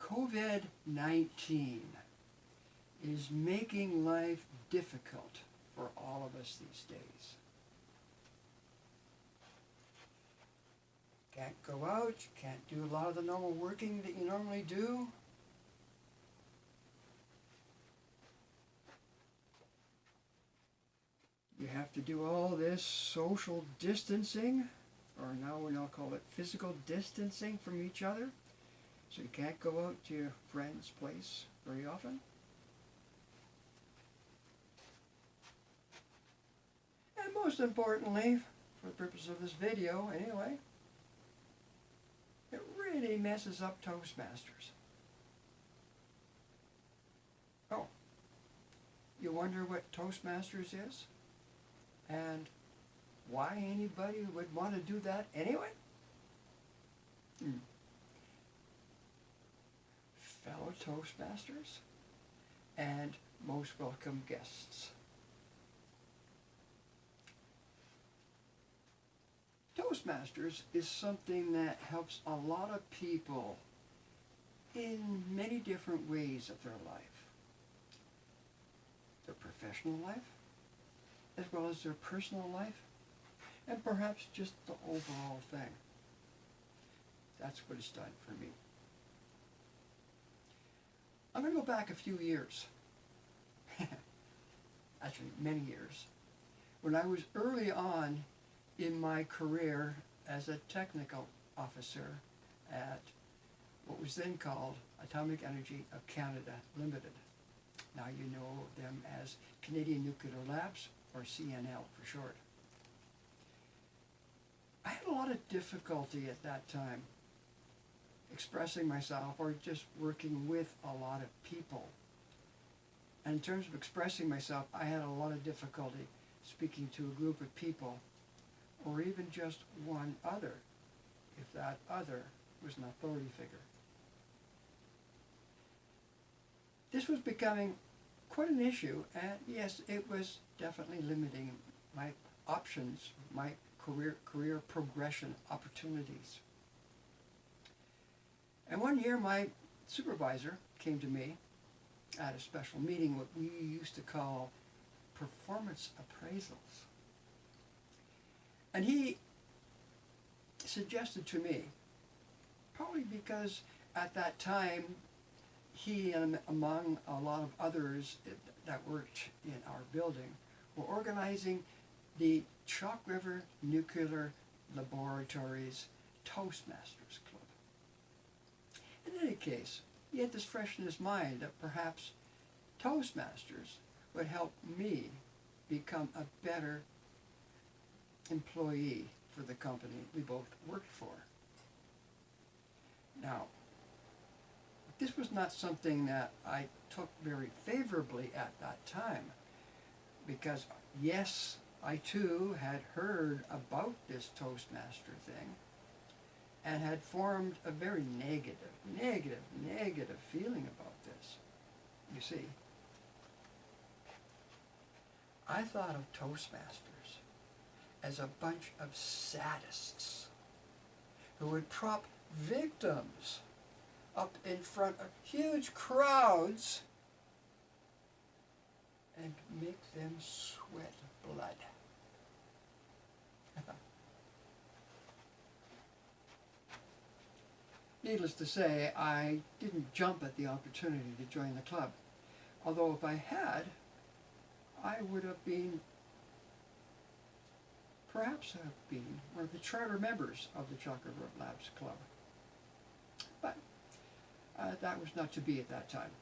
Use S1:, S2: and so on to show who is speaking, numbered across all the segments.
S1: COVID-19 is making life difficult for all of us these days. Can't go out, you can't do a lot of the normal working that you normally do. You have to do all this social distancing, or now we now call it physical distancing from each other. So you can't go out to your friend's place very often. And most importantly, for the purpose of this video anyway, it really messes up Toastmasters. Oh, you wonder what Toastmasters is? And why anybody would want to do that anyway? Fellow Toastmasters and most welcome guests. Toastmasters is something that helps a lot of people in many different ways of their life. Their professional life, as well as their personal life, and perhaps just the overall thing. That's what it's done for me. I'm going to go back a few years, actually many years, when I was early on in my career as a technical officer at what was then called Atomic Energy of Canada Limited. Now you know them as Canadian Nuclear Labs, or CNL for short. I had a lot of difficulty at that time expressing myself or just working with a lot of people. And in terms of expressing myself, I had a lot of difficulty speaking to a group of people, or even just one other, if that other was an authority figure. This was becoming quite an issue, and yes, it was definitely limiting my options, my career progression opportunities. And one year my supervisor came to me at a special meeting, what we used to call performance appraisals. And he suggested to me, probably because at that time he and among a lot of others that worked in our building were organizing the Chalk River Nuclear Laboratories Toastmasters Club. In any case, he had this fresh in his mind that perhaps Toastmasters would help me become a better employee for the company we both worked for. Now, this was not something that I took very favorably at that time, because yes, I too had heard about this Toastmaster thing and had formed a very negative feeling about this. You see, I thought of Toastmasters as a bunch of sadists who would prop victims up in front of huge crowds and make them sweat blood. Needless to say, I didn't jump at the opportunity to join the club. Although if I had, I would have been, perhaps have been one of the charter members of the Chalk River Labs Club. But that was not to be at that time.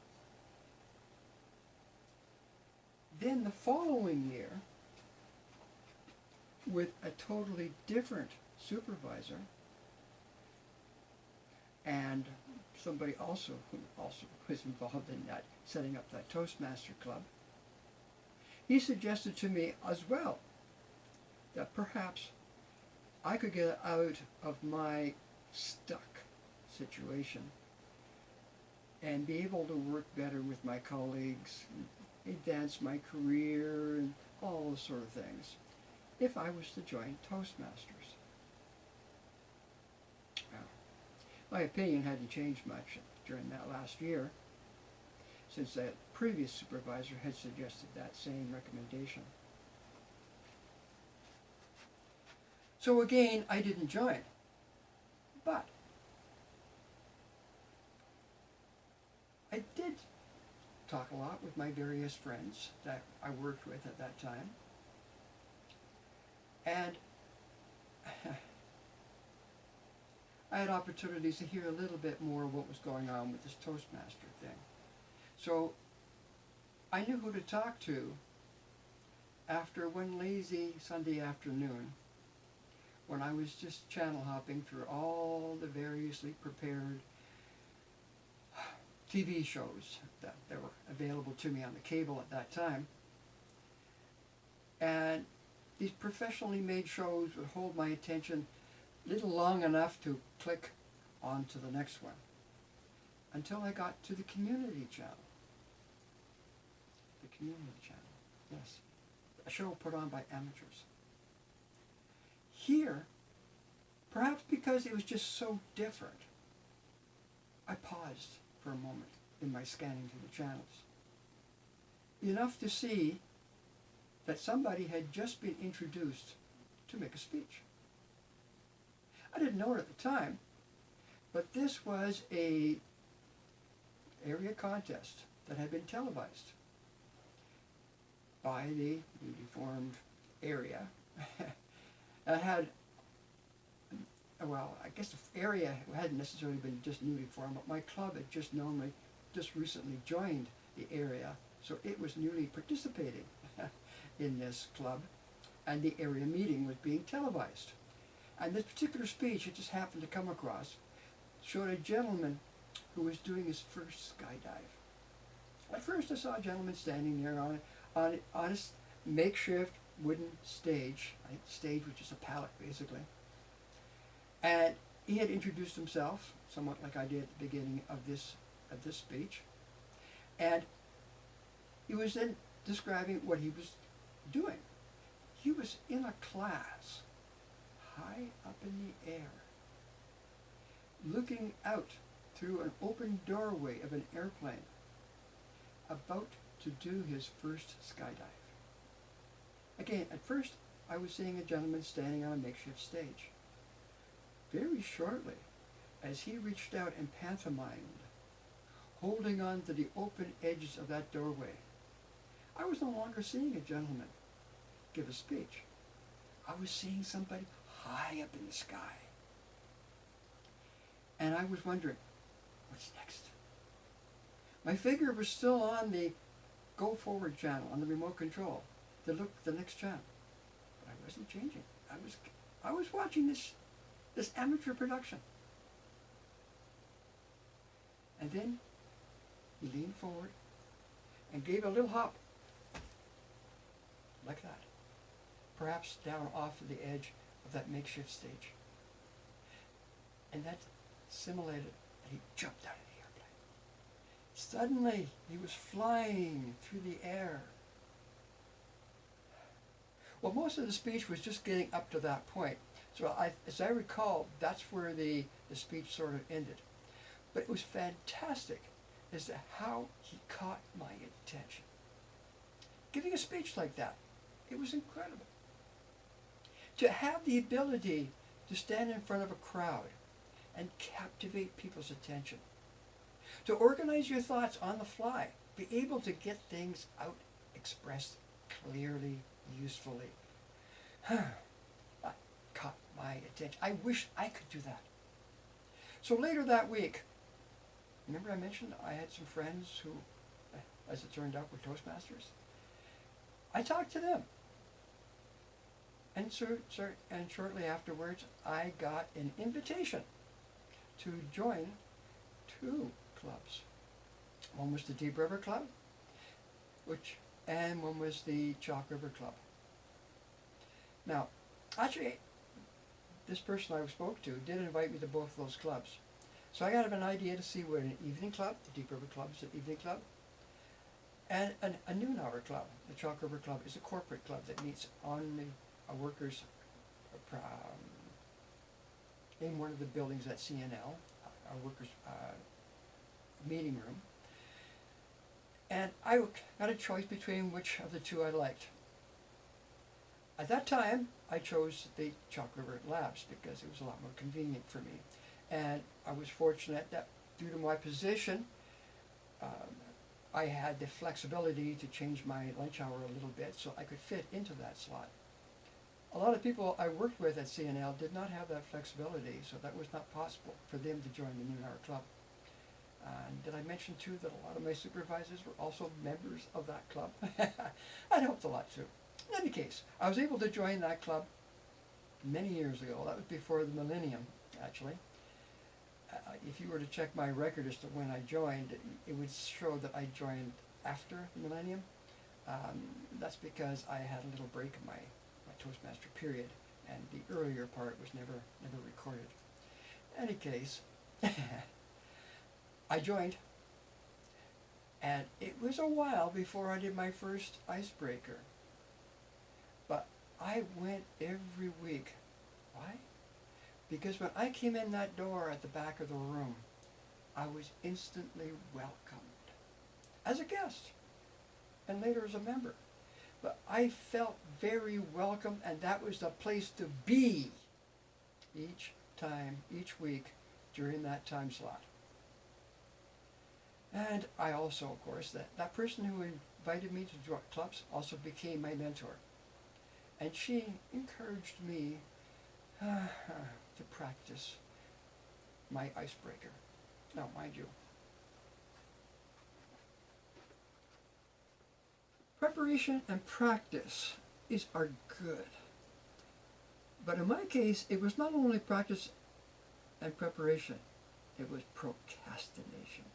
S1: Then the following year, with a totally different supervisor, and somebody also who also was involved in that, setting up that Toastmaster Club, he suggested to me as well that perhaps I could get out of my stuck situation and be able to work better with my colleagues, advance my career, and all those sort of things, if I was to join Toastmasters. Well, my opinion hadn't changed much. during that last year, since that previous supervisor had suggested that same recommendation. So again, I didn't join, but I did talk a lot with my various friends that I worked with at that time, and I had opportunities to hear a little bit more what was going on with this Toastmaster thing. So I knew who to talk to after one lazy Sunday afternoon when I was just channel hopping through all the variously prepared TV shows that were available to me on the cable at that time. And these professionally made shows would hold my attention little long enough to click on to the next one until I got to the community channel. The community channel, yes. A show put on by amateurs. Here, perhaps because it was just so different, I paused for a moment in my scanning through the channels. Enough to see that somebody had just been introduced to make a speech. I didn't know it at the time, but this was a area contest that had been televised by the newly formed area. That had, well, I guess the area hadn't necessarily been just newly formed, but my club had just recently joined the area, so it was newly participating in this club, and the area meeting was being televised. And this particular speech, it just happened to come across, showed a gentleman who was doing his first skydive. At first I saw a gentleman standing there on a makeshift wooden stage, right? Stage which is a pallet basically. And he had introduced himself, somewhat like I did at the beginning of this speech. And he was then describing what he was doing. He was in a class high up in the air, looking out through an open doorway of an airplane, about to do his first skydive. Again, at first I was seeing a gentleman standing on a makeshift stage. Very shortly, as he reached out and pantomimed, holding on to the open edges of that doorway, I was no longer seeing a gentleman give a speech. I was seeing somebody high up in the sky. And I was wondering, what's next? My finger was still on the go forward channel on the remote control to look at the next channel. But I wasn't changing. I was watching this amateur production. And then he leaned forward and gave a little hop, like that, perhaps down off of the edge of that makeshift stage. And that simulated that he jumped out of the airplane. Suddenly, he was flying through the air. Well, most of the speech was just getting up to that point. So as I recall, that's where the speech sort of ended. But it was fantastic as to how he caught my attention. Giving a speech like that, it was incredible. To have the ability to stand in front of a crowd and captivate people's attention. To organize your thoughts on the fly, be able to get things out, expressed clearly, usefully. That caught my attention. I wish I could do that. So later that week, remember I mentioned I had some friends who, as it turned out, were Toastmasters? I talked to them. And shortly afterwards, I got an invitation to join two clubs. One was the Deep River Club, and one was the Chalk River Club. Now, actually, this person I spoke to did invite me to both of those clubs. So I got an idea to see what an evening club, the Deep River Club is an evening club, and a noon hour club. The Chalk River Club is a corporate club that meets on the workers in one of the buildings at CNL, our workers meeting room. And I had a choice between which of the two I liked. At that time, I chose the Chocolate River Labs because it was a lot more convenient for me. And I was fortunate that due to my position, I had the flexibility to change my lunch hour a little bit so I could fit into that slot. A lot of people I worked with at CNL did not have that flexibility, so that was not possible for them to join the noon hour club. And did I mention too that a lot of my supervisors were also members of that club? That helped a lot too. In any case, I was able to join that club many years ago. That was before the millennium, actually. If you were to check my record as to when I joined, it would show that I joined after the millennium. That's because I had a little break in my Toastmaster period, and the earlier part was never recorded. In any case, I joined, and it was a while before I did my first icebreaker. But I went every week. Why? Because when I came in that door at the back of the room, I was instantly welcomed as a guest and later as a member. But I felt very welcome, and that was the place to be each time, each week during that time slot. And I also, of course, that person who invited me to join clubs also became my mentor. And she encouraged me to practice my icebreaker. Now, mind you, preparation and practice are good. But in my case, it was not only practice and preparation, it was procrastination.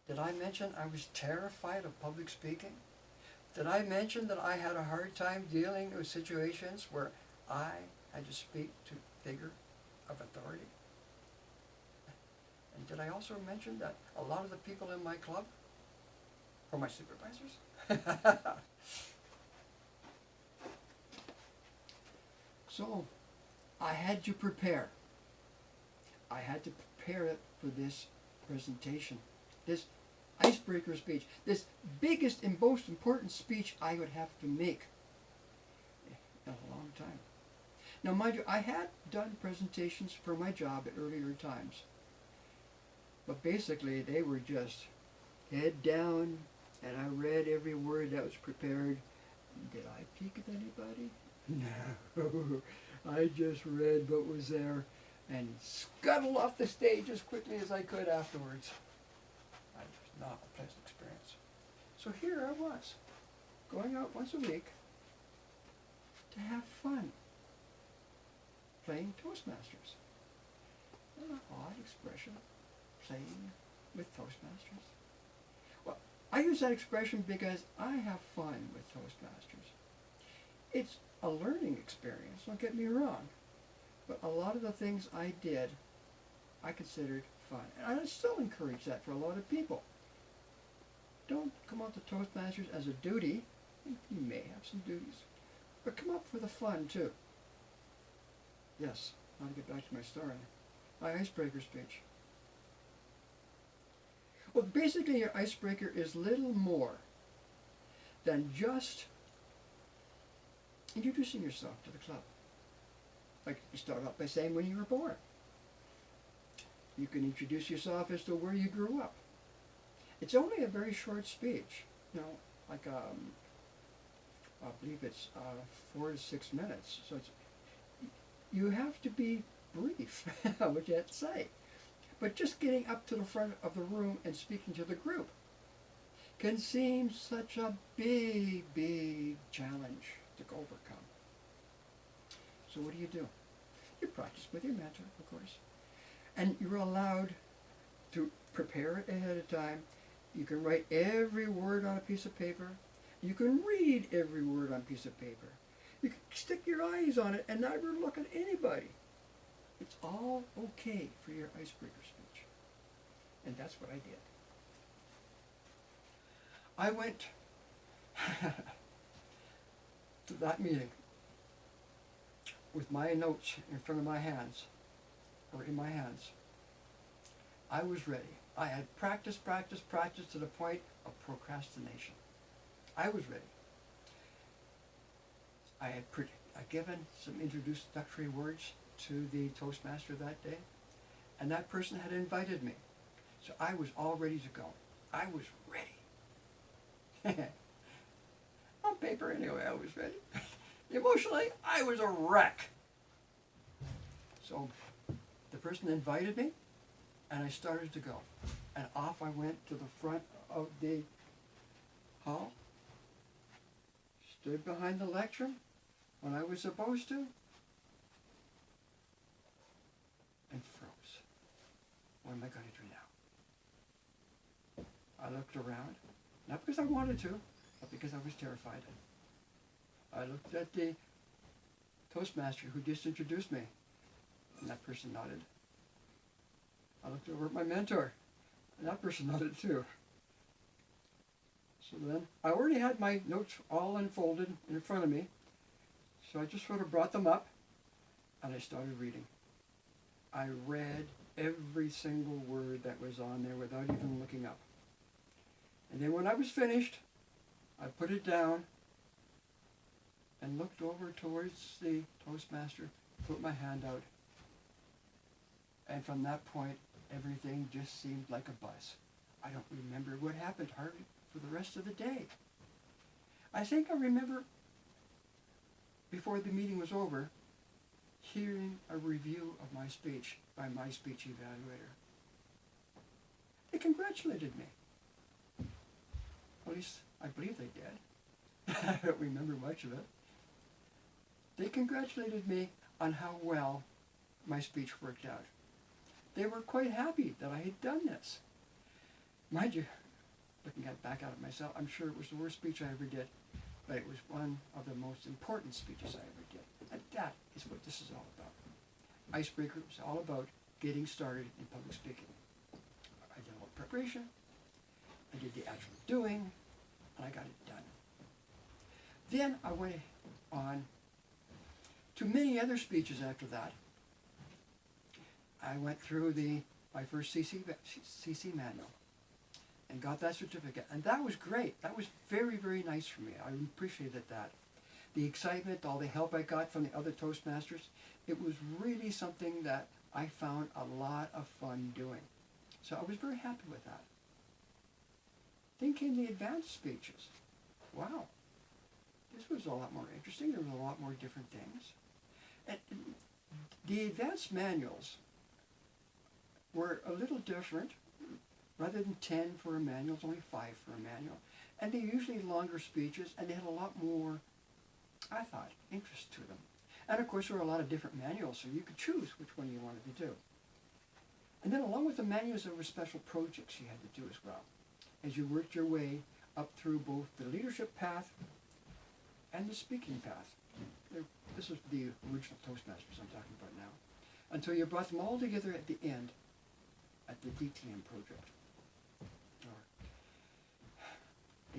S1: Did I mention I was terrified of public speaking? Did I mention that I had a hard time dealing with situations where I had to speak to a figure of authority? And did I also mention that a lot of the people in my club were my supervisors? So, I had to prepare. I had to prepare it for this presentation, this icebreaker speech, this biggest and most important speech I would have to make in a long time. Now, mind you, I had done presentations for my job at earlier times, but basically they were just head down, and I read every word that was prepared. Did I peek at anybody? No. I just read what was there and scuttled off the stage as quickly as I could afterwards. It was not a pleasant experience. So here I was, going out once a week to have fun, playing Toastmasters. An odd expression, playing with Toastmasters. Well, I use that expression because I have fun with Toastmasters. It's a learning experience, don't get me wrong, but a lot of the things I did, I considered fun. And I still encourage that for a lot of people. Don't come out to Toastmasters as a duty. You may have some duties, but come out for the fun too. Yes, I'll get back to my story. My icebreaker speech. Well, basically your icebreaker is little more than just introducing yourself to the club. Like you start out by saying when you were born. You can introduce yourself as to where you grew up. It's only a very short speech, like I believe it's 4 to 6 minutes. So you have to be brief, what you have to say. But just getting up to the front of the room and speaking to the group can seem such a big, big challenge to overcome. So what do? You practice with your mentor, of course. And you're allowed to prepare it ahead of time. You can write every word on a piece of paper. You can read every word on a piece of paper. You can stick your eyes on it and never look at anybody. It's all okay for your icebreaker speech. And that's what I did. I went to that meeting with my notes in front of my hands were in my hands. I was ready. I had practiced to the point of procrastination. I was ready. I had given some introductory words to the Toastmaster that day, and that person had invited me. So I was all ready to go. I was ready. On paper anyway, I was ready. Emotionally, I was a wreck. So the person invited me, and I started to go. And off I went to the front of the hall, stood behind the lectern when I was supposed to, and froze. What am I going to do now? I looked around, not because I wanted to, but because I was terrified. I looked at the Toastmaster who just introduced me, and that person nodded. I looked over at my mentor, and that person nodded too. So then, I already had my notes all unfolded in front of me, so I just sort of brought them up, and I started reading. I read every single word that was on there without even looking up. And then when I was finished, I put it down and looked over towards the Toastmaster, put my hand out, and from that point, everything just seemed like a buzz. I don't remember what happened hardly for the rest of the day. I think I remember, before the meeting was over, hearing a review of my speech by my speech evaluator. They congratulated me. At least, I believe they did. I don't remember much of it. They congratulated me on how well my speech worked out. They were quite happy that I had done this. Mind you, looking back at it myself, I'm sure it was the worst speech I ever did, but it was one of the most important speeches I ever did. And that is what this is all about. Icebreaker is all about getting started in public speaking. I did a little preparation, I did the actual doing, and I got it done. Then I went on to many other speeches after that. I went through my first CC manual and got that certificate. And that was great. That was very, very nice for me. I appreciated that. The excitement, all the help I got from the other Toastmasters, it was really something that I found a lot of fun doing. So I was very happy with that. Then came the advanced speeches. Wow. This was a lot more interesting. There were a lot more different things. And the advanced manuals were a little different. Rather than 10 for a manual, it's only 5 for a manual. And they're usually longer speeches, and they had a lot more, I thought, interest to them. And of course, there were a lot of different manuals, so you could choose which one you wanted to do. And then along with the manuals, there were special projects you had to do as well, as you worked your way up through both the leadership path and the speaking path. This is the original Toastmasters I'm talking about now. Until you brought them all together at the end at the DTM project, or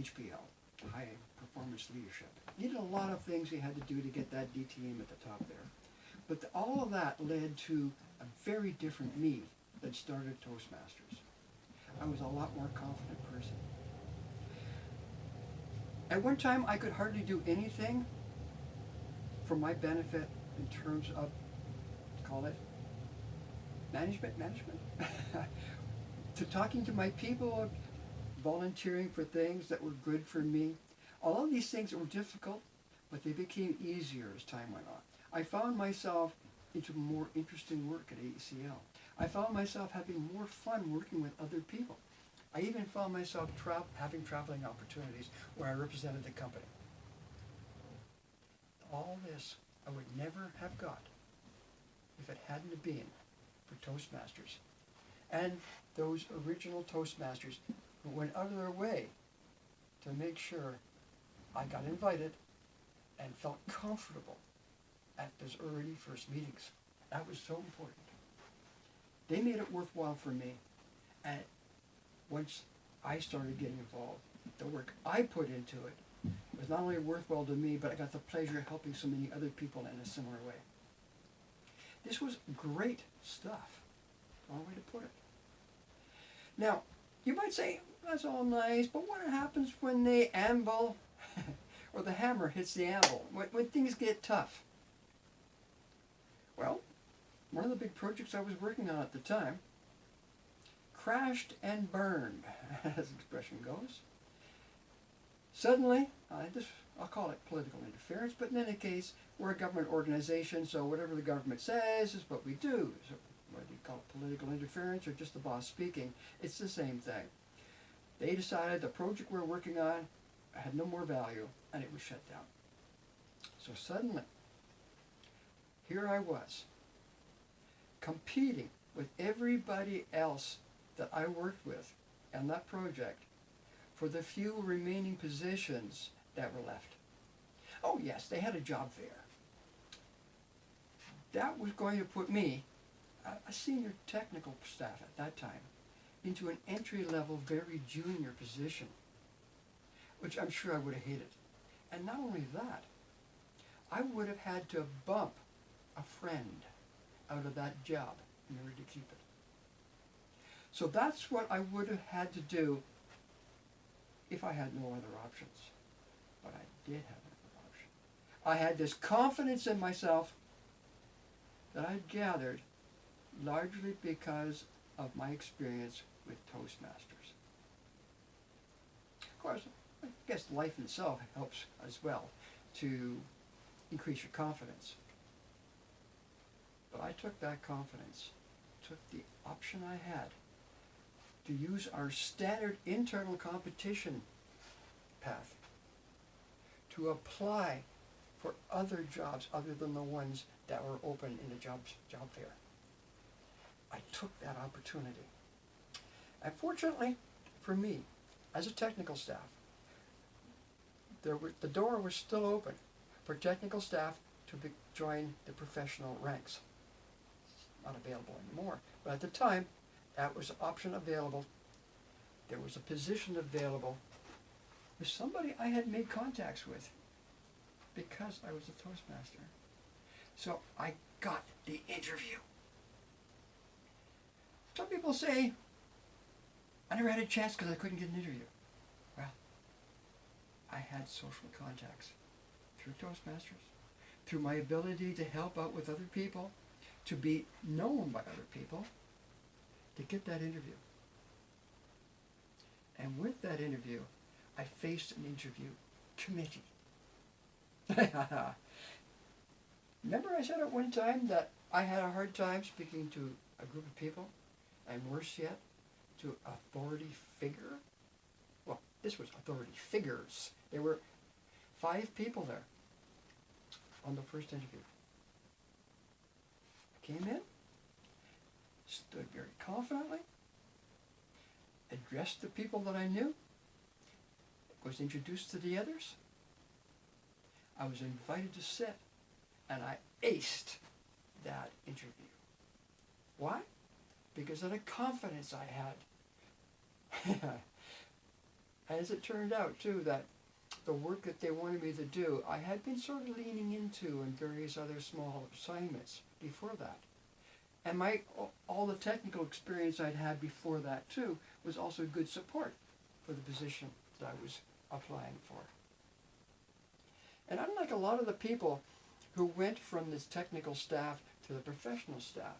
S1: HPL, High Performance Leadership. You did a lot of things you had to do to get that DTM at the top there. But all of that led to a very different me that started Toastmasters. I was a lot more confident person. At one time, I could hardly do anything for my benefit in terms of, call it, management, to talking to my people, volunteering for things that were good for me. All of these things were difficult, but they became easier as time went on. I found myself into more interesting work at AECL. I found myself having more fun working with other people. I even found myself having traveling opportunities where I represented the company. All this I would never have got if it hadn't been for Toastmasters. And those original Toastmasters who went out of their way to make sure I got invited and felt comfortable at those early first meetings. That was so important. They made it worthwhile for me, and once I started getting involved, the work I put into it was not only worthwhile to me, but I got the pleasure of helping so many other people in a similar way. This was great stuff. One way to put it. Now, you might say, that's all nice, but what happens when the anvil or the hammer hits the anvil, when things get tough? Well, one of the big projects I was working on at the time crashed and burned, as the expression goes. Suddenly, I'll call it political interference, but in any case, we're a government organization, so whatever the government says is what we do. So whether you call it political interference or just the boss speaking, it's the same thing. They decided the project we're working on had no more value, and it was shut down. So suddenly, here I was, competing with everybody else that I worked with on that project for the few remaining positions that were left. Oh yes, they had a job fair. That was going to put me, a senior technical staff at that time, into an entry-level, very junior position, which I'm sure I would have hated. And not only that, I would have had to bump a friend out of that job in order to keep it. So that's what I would have had to do if I had no other options. But I did have another option. I had this confidence in myself that I'd gathered largely because of my experience with Toastmasters. Of course, I guess life itself helps as well to increase your confidence. But I took that confidence, took the option I had to use our standard internal competition path to apply for other jobs other than the ones that were open in the job fair. I took that opportunity. And fortunately for me, as a technical staff, the door was still open for technical staff to join the professional ranks. It's not available anymore, but at the time, that was an option available. There was a position available with somebody I had made contacts with because I was a Toastmaster. So I got the interview. Some people say, I never had a chance because I couldn't get an interview. Well, I had social contacts through Toastmasters, through my ability to help out with other people, to be known by other people, to get that interview. And with that interview, I faced an interview committee. Remember I said at one time that I had a hard time speaking to a group of people, and worse yet, to authority figure? Well, this was authority figures. There were 5 people there on the first interview. I came in, stood very confidently, addressed the people that I knew, was introduced to the others. I was invited to sit, and I aced that interview. Why? Because of the confidence I had. As it turned out, too, that the work that they wanted me to do, I had been sort of leaning into in various other small assignments before that. And all the technical experience I'd had before that, too, was also good support for the position that I was applying for. And unlike a lot of the people who went from this technical staff to the professional staff,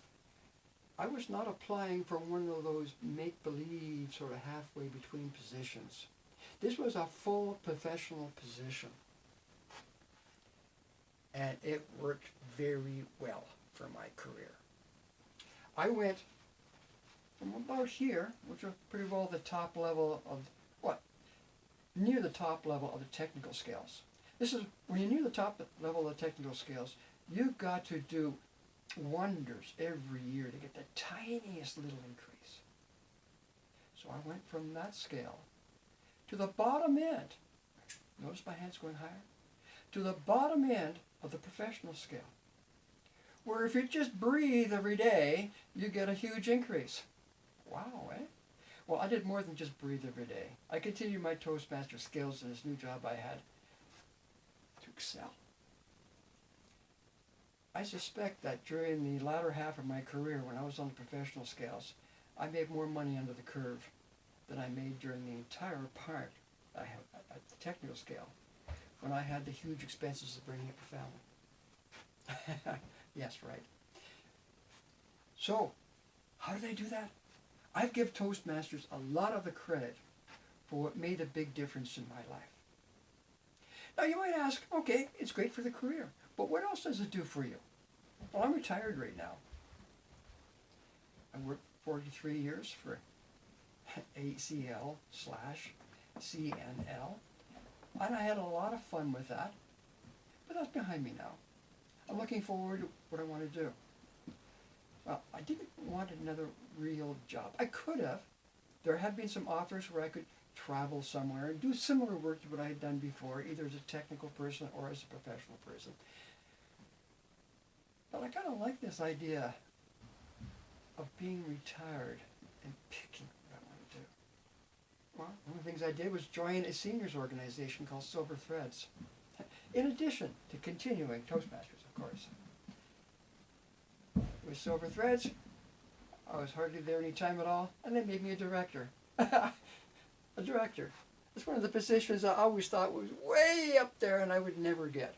S1: I was not applying for one of those make-believe sort of halfway between positions. This was a full professional position. And it worked very well for my career. I went from about here, which was pretty well the top level of, near the top level of the technical scales. This is, when you're near the top level of the technical scales, you've got to do wonders every year to get the tiniest little increase. So I went from that scale to the bottom end. Notice my hand's going higher. To the bottom end of the professional scale, where if you just breathe every day, you get a huge increase. Wow, eh? Well, I did more than just breathe every day. I continued my Toastmaster skills in this new job I had to excel. I suspect that during the latter half of my career, when I was on the professional scales, I made more money under the curve than I made during the entire part I have at the technical scale, when I had the huge expenses of bringing up a family. Yes, right. So, how do they do that? I give Toastmasters a lot of the credit for what made a big difference in my life. Now you might ask, okay, it's great for the career, but what else does it do for you? Well, I'm retired right now. I worked 43 years for ACL/CNL, and I had a lot of fun with that, but that's behind me now. I'm looking forward to what I want to do. Well, I didn't want another real job. I could have. There have been some offers where I could travel somewhere and do similar work to what I had done before, either as a technical person or as a professional person. But I kind of like this idea of being retired and picking what I want to do. Well, one of the things I did was join a seniors organization called Silver Threads, in addition to continuing Toastmasters, of course. With Silver Threads, I was hardly there any time at all, and they made me a director. A director. That's one of the positions I always thought was way up there and I would never get.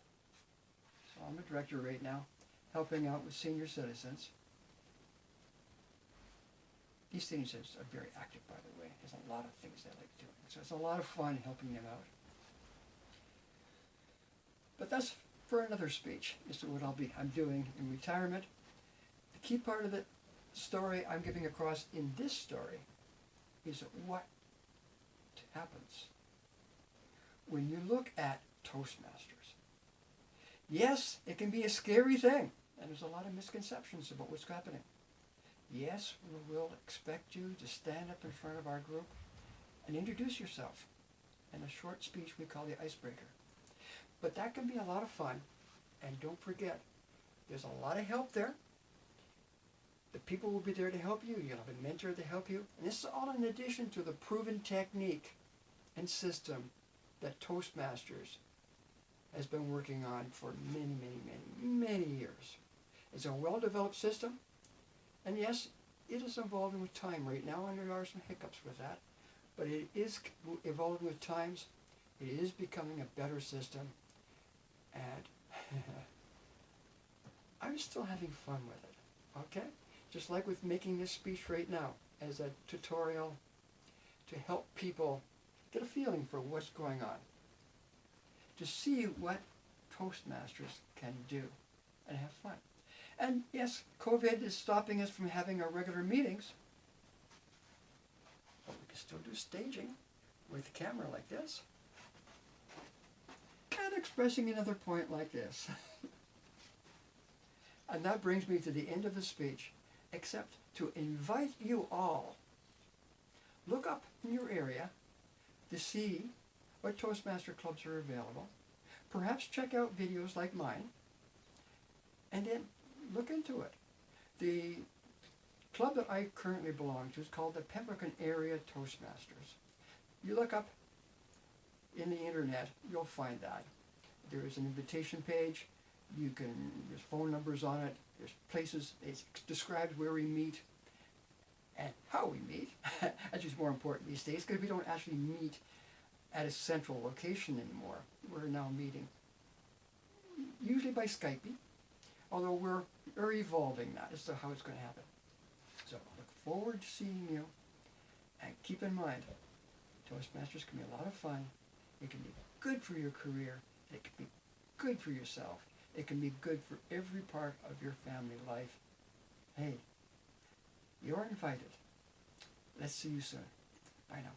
S1: So I'm a director right now, helping out with senior citizens. These senior citizens are very active, by the way. There's a lot of things they like doing. So it's a lot of fun helping them out. But that's for another speech as to what I'm doing in retirement. The key part of the story I'm giving across in this story is what happens when you look at Toastmasters. Yes, it can be a scary thing, and there's a lot of misconceptions about what's happening. Yes, we will expect you to stand up in front of our group and introduce yourself in a short speech we call the icebreaker. But that can be a lot of fun, and don't forget, there's a lot of help there. The people will be there to help you. You'll have a mentor to help you. And this is all in addition to the proven technique and system that Toastmasters has been working on for many, many, many, many years. It's a well-developed system. And yes, it is evolving with time right now, and there are some hiccups with that. But it is evolving with times. It is becoming a better system. And I'm still having fun with it. Okay? Just like with making this speech right now as a tutorial to help people get a feeling for what's going on. To see what Toastmasters can do and have fun. And yes, COVID is stopping us from having our regular meetings. But we can still do staging with a camera like this. And expressing another point like this. And that brings me to the end of the speech, except to invite you all, look up in your area to see what Toastmaster clubs are available. Perhaps check out videos like mine, and then look into it. The club that I currently belong to is called the Pembroke and Area Toastmasters. You look up in the internet, you'll find that. There is an invitation page. There's phone numbers on it. There's places. It describes where we meet and how we meet. That's just more important these days, because we don't actually meet at a central location anymore. We're now meeting usually by Skype, although we're evolving that as to how it's going to happen. So I look forward to seeing you, and keep in mind, Toastmasters can be a lot of fun. It can be good for your career. It can be good for yourself. It can be good for every part of your family life. Hey, you're invited. Let's see you soon. Bye now.